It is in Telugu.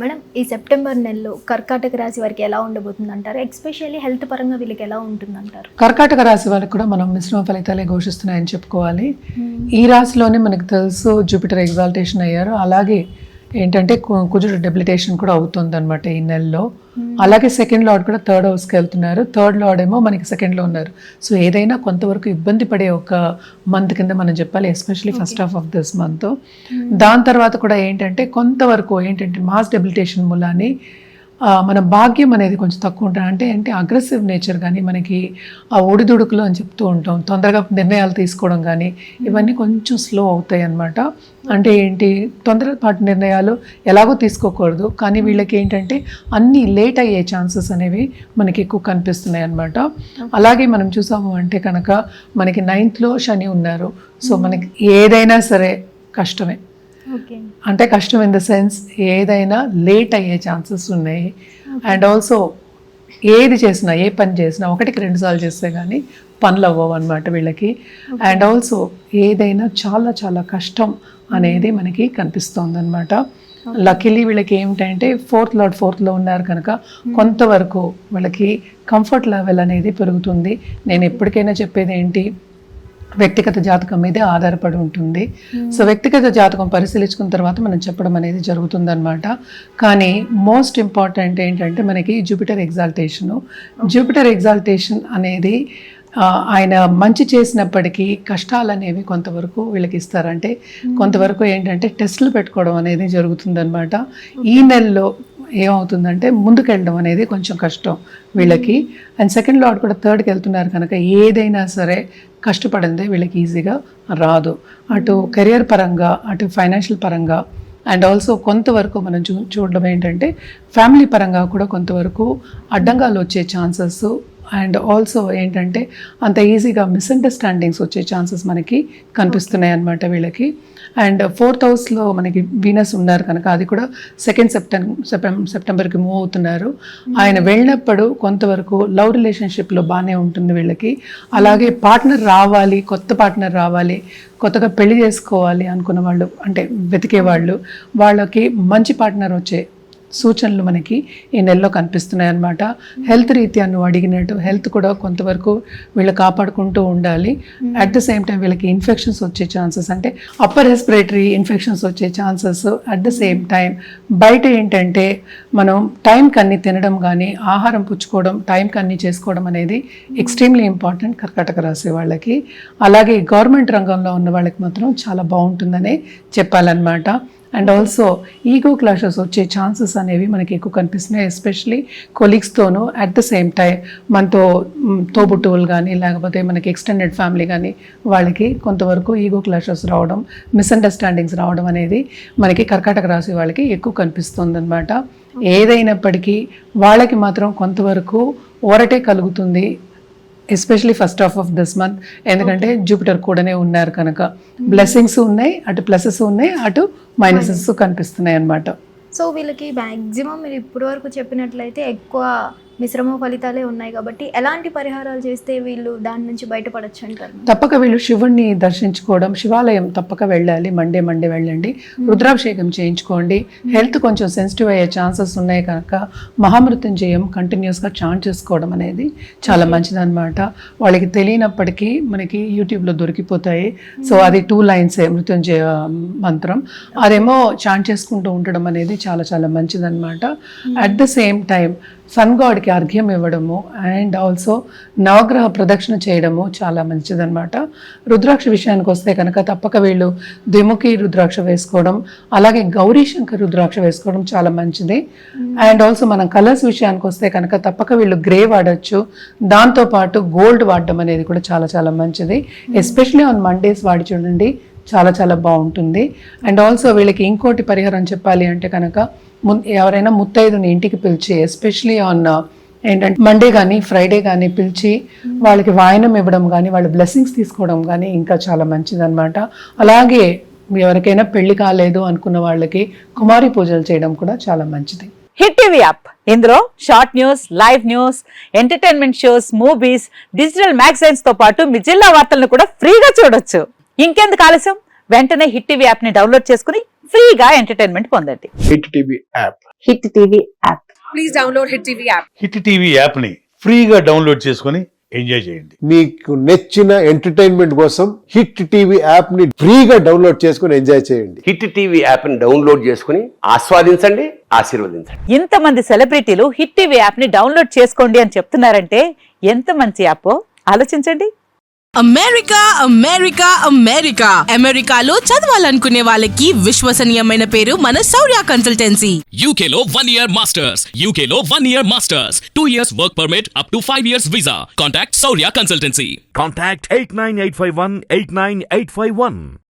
మేడం, ఈ సెప్టెంబర్ నెలలో కర్కాటక రాశి వారికి ఎలా ఉండబోతుంది అంటారు? ఎస్పెషల్లీ హెల్త్ పరంగా వీళ్ళకి ఎలా ఉంటుంది అంటారు? కర్కాటక రాశి వాళ్ళకి కూడా మనం మిశ్రమ ఫలితాలే ఘోషిస్తున్నాయని చెప్పుకోవాలి. ఈ రాశిలోనే మనకు తెలుసు జూపిటర్ ఎగ్జాల్టేషన్ అయ్యారు. అలాగే ఏంటంటే కుజుడు డెబిలిటేషన్ కూడా అవుతుంది అనమాట ఈ నెలలో. అలాగే సెకండ్ లార్డ్ కూడా థర్డ్ హౌస్కి వెళ్తున్నారు. థర్డ్ లార్డ్ ఏమో మనకి సెకండ్లో ఉన్నారు. సో ఏదైనా కొంతవరకు ఇబ్బంది పడే ఒక మంత్ కింద మనం చెప్పాలి, especially first half of this month. దాని తర్వాత కూడా ఏంటంటే కొంతవరకు ఏంటంటే మాస్ డెబిలిటేషన్ మూలాన్ని మన భాగ్యం అనేది కొంచెం తక్కువ ఉంటుంది. అంటే అగ్రెసివ్ నేచర్ కానీ మనకి ఆ ఒడిదుడుకులు అని చెప్తూ ఉంటాం, తొందరగా నిర్ణయాలు తీసుకోవడం కానీ ఇవన్నీ కొంచెం స్లో అవుతాయి అన్నమాట. అంటే ఏంటి, తొందరపాటు నిర్ణయాలు ఎలాగో తీసుకోకూడదు, కానీ వీళ్ళకి ఏంటంటే అన్నీ లేట్ అయ్యే ఛాన్సెస్ అనేవి మనకి ఎక్కువ కనిపిస్తున్నాయి అన్నమాట. అలాగే మనం చూసాము అంటే కనుక మనకి 9th లో శని ఉన్నారు. సో మనకి ఏదైనా సరే కష్టమే. అంటే కష్టం ఇన్ ద సెన్స్ ఏదైనా లేట్ అయ్యే ఛాన్సెస్ ఉన్నాయి. అండ్ ఆల్సో ఏది చేసినా, ఏ పని చేసినా 1కి 2 సార్లు చేస్తే కానీ పనులు అవ్వవు అనమాట వీళ్ళకి. అండ్ ఆల్సో ఏదైనా చాలా చాలా కష్టం అనేది మనకి కనిపిస్తుంది అనమాట. లక్కీలీ వీళ్ళకి ఏమిటంటే ఫోర్త్ లో ఉన్నారు కనుక కొంతవరకు వీళ్ళకి కంఫర్ట్ లెవెల్ అనేది పెరుగుతుంది. నేను ఎప్పటికైనా చెప్పేది ఏంటి, వ్యక్తిగత జాతకం మీదే ఆధారపడి ఉంటుంది. సో వ్యక్తిగత జాతకం పరిశీలించుకున్న తర్వాత మనం చెప్పడం అనేది జరుగుతుందన్నమాట. కానీ మోస్ట్ ఇంపార్టెంట్ ఏంటంటే మనకి జూపిటర్ ఎగ్జాల్టేషన్ అనేది ఆయన మంచి చేసినప్పటికీ కష్టాలు అనేవి కొంతవరకు వీళ్ళకి ఇస్తారంటే కొంతవరకు ఏంటంటే టెస్టులు పెట్టుకోవడం అనేది జరుగుతుందన్నమాట. ఈ నెలలో ఏమవుతుందంటే ముందుకెళ్ళడం అనేది కొంచెం కష్టం వీళ్ళకి. అండ్ సెకండ్ లార్డ్ కూడా 3కి వెళ్తున్నారు కనుక ఏదైనా సరే కష్టపడిందే వీళ్ళకి ఈజీగా రాదు. అటు కెరియర్ పరంగా, అటు ఫైనాన్షియల్ పరంగా, అండ్ ఆల్సో కొంతవరకు మనం చూడడం ఏంటంటే ఫ్యామిలీ పరంగా కూడా కొంతవరకు అడ్డంగాలు వచ్చే ఛాన్సెస్, అండ్ ఆల్సో ఏంటంటే అంత ఈజీగా మిస్అండర్స్టాండింగ్స్ వచ్చే ఛాన్సెస్ మనకి కనిపిస్తున్నాయి అన్నమాట వీళ్ళకి. అండ్ 4th హౌస్లో మనకి వీనస్ ఉన్నారు కనుక అది కూడా 2nd సెప్టెంబర్కి మూవ్ అవుతున్నారు. ఆయన వెళ్ళినప్పుడు కొంతవరకు లవ్ రిలేషన్షిప్లో బాగానే ఉంటుంది వీళ్ళకి. అలాగే పార్ట్నర్ రావాలి, కొత్త పార్ట్నర్ రావాలి, కొత్తగా పెళ్లి చేసుకోవాలి అనుకున్న వాళ్ళు, అంటే వెతికే వాళ్ళకి మంచి పార్ట్నర్ వచ్చే సూచనలు మనకి ఈ నెలలో కనిపిస్తున్నాయి అన్నమాట. హెల్త్ రీత్యా నువ్వు అడిగినట్టు హెల్త్ కూడా కొంతవరకు వీళ్ళు కాపాడుకుంటూ ఉండాలి. అట్ ద సేమ్ టైం వీళ్ళకి ఇన్ఫెక్షన్స్ వచ్చే ఛాన్సెస్, అంటే అప్పర్ రెస్పిరేటరీ ఇన్ఫెక్షన్స్ వచ్చే chances. At the same time బయట ఏంటంటే మనం టైంకి అన్ని తినడం కానీ, ఆహారం పుచ్చుకోవడం, టైంకి అన్ని చేసుకోవడం అనేది ఎక్స్ట్రీమ్లీ ఇంపార్టెంట్ కర్కాటక రాశి వాళ్ళకి. అలాగే గవర్నమెంట్ రంగంలో ఉన్న వాళ్ళకి మాత్రం చాలా బాగుంటుందనే చెప్పాలన్నమాట. అండ్ ఆల్సో ఈగో క్లాషెస్ వచ్చే ఛాన్సెస్ అనేవి మనకి ఎక్కువ కనిపిస్తున్నాయి, ఎస్పెషలీ కొలీగ్స్తోనూ. అట్ ద సేమ్ టైం మనతో తోబుట్టువులు కానీ, లేకపోతే మనకి ఎక్స్టెండెడ్ ఫ్యామిలీ కానీ వాళ్ళకి కొంతవరకు ఈగో క్లాషెస్ రావడం, మిస్అండర్స్టాండింగ్స్ రావడం అనేది మనకి కర్కాటక రాశి వాళ్ళకి ఎక్కువ కనిపిస్తుంది అనమాట. ఏదైనప్పటికీ వాళ్ళకి మాత్రం కొంతవరకు ఊరటే కలుగుతుంది, especially first half of this month. ఎందుకంటే జూపిటర్ కూడానే ఉన్నారు కనుక బ్లెస్సింగ్స్ ఉన్నాయి, అటు ప్లసెస్ ఉన్నాయి, అటు మైనసెస్ కనిపిస్తున్నాయి అన్నమాట. సో వీళ్ళకి మ్యాక్సిమం మీరు ఇప్పటి వరకు చెప్పినట్లయితే ఎక్కువ మిశ్రమ ఫలితాలే ఉన్నాయి కాబట్టి ఎలాంటి పరిహారాలు చేస్తే వీళ్ళు దాని నుంచి బయటపడచ్చు అంటారు? తప్పక వీళ్ళు శివుణ్ణి దర్శించుకోవడం, శివాలయం తప్పక వెళ్ళాలి. మండే వెళ్ళండి, రుద్రాభిషేకం చేయించుకోండి. హెల్త్ కొంచెం సెన్సిటివ్ అయ్యే ఛాన్సెస్ ఉన్నాయి కనుక మహామృత్యుంజయం కంటిన్యూస్గా చాంట్ చేసుకోవడం అనేది చాలా మంచిదన్నమాట. వాళ్ళకి తెలియనప్పటికీ మనకి యూట్యూబ్లో దొరికిపోతాయి. సో అది 2 lines మృత్యుంజయ మంత్రం, అదేమో చాంట్ చేసుకుంటూ ఉండడం అనేది చాలా చాలా మంచిదన్నమాట. At the same time sun గాడ్కి అర్ఘ్యం ఇవ్వడము, అండ్ ఆల్సో నవగ్రహ ప్రదక్షిణ చేయడము చాలా మంచిదన్నమాట. రుద్రాక్ష విషయానికి వస్తే కనుక తప్పక వీళ్ళు ద్విముఖి రుద్రాక్ష వేసుకోవడం, అలాగే గౌరీ శంకర్ రుద్రాక్ష వేసుకోవడం చాలా మంచిది. అండ్ ఆల్సో మనం కలర్స్ విషయానికి వస్తే కనుక తప్పక వీళ్ళు గ్రే వాడచ్చు, దాంతోపాటు గోల్డ్ వాడడం అనేది కూడా చాలా చాలా మంచిది. ఎస్పెషలీ ఆన్ మండేస్ వాడి చూడండి, చాలా చాలా బాగుంటుంది. అండ్ ఆల్సో వీళ్ళకి ఇంకోటి పరిహారం చెప్పాలి అంటే కనుక ఎవరైనా ముత్తైదుని ఇంటికి పిలిచి, ఎస్పెషలీ ఆన్ ఏంటంటే మండే కానీ ఫ్రైడే కానీ పిలిచి వాళ్ళకి వాయనం ఇవ్వడం కానీ, వాళ్ళ బ్లెస్సింగ్స్ తీసుకోవడం కానీ ఇంకా చాలా మంచిదన్నమాట. అలాగే ఎవరికైనా పెళ్లి కాలేదు అనుకున్న వాళ్ళకి కుమారి పూజలు చేయడం కూడా చాలా మంచిది. హిట్ టీవీ యాప్, ఇందులో short news, live news, entertainment shows, movies, digital magazines తో పాటు మీ జిల్లా వార్తలను కూడా ఫ్రీగా చూడొచ్చు. ఇంకెందుకు ఆలస్యం, వెంటనే హిట్ టీవీ యాప్ ని డౌన్లోడ్ చేసుకుని ఫ్రీగా ఎంటర్టైన్మెంట్ పొందండి. Hit TV app. Hit TV app. Hit TV యాప్ని ఫ్రీగా డౌన్లోడ్ చేసుకొని ఎంజాయ్ చేయండి. మీకు నచ్చిన ఎంటర్టైన్మెంట్ కోసం హిట్ టీవీ యాప్ ని ఫ్రీగా డౌన్లోడ్ చేసుకుని ఎంజాయ్ చేయండి. హిట్ టీవీ యాప్ని డౌన్లోడ్ చేసుకుని ఆస్వాదించండి, ఆశీర్వదించండి. ఇంతమంది సెలబ్రిటీలు హిట్ టీవీ యాప్ ని డౌన్లోడ్ చేసుకోండి అని చెప్తున్నారంటే ఎంత మంచి యాప్ ఆలోచించండి. అమెరికా అమెరికా అమెరికా అమెరికాలో చదవాలనుకునే వాళ్ళకి విశ్వసనీయమైన పేరు మన శౌర్య కన్సల్టెన్సీ. UK లో 1 year masters. UK లో 1 year masters. 2 years work permit up to 5 years visa. Contact Saurya Consultancy. Contact 89851 89851.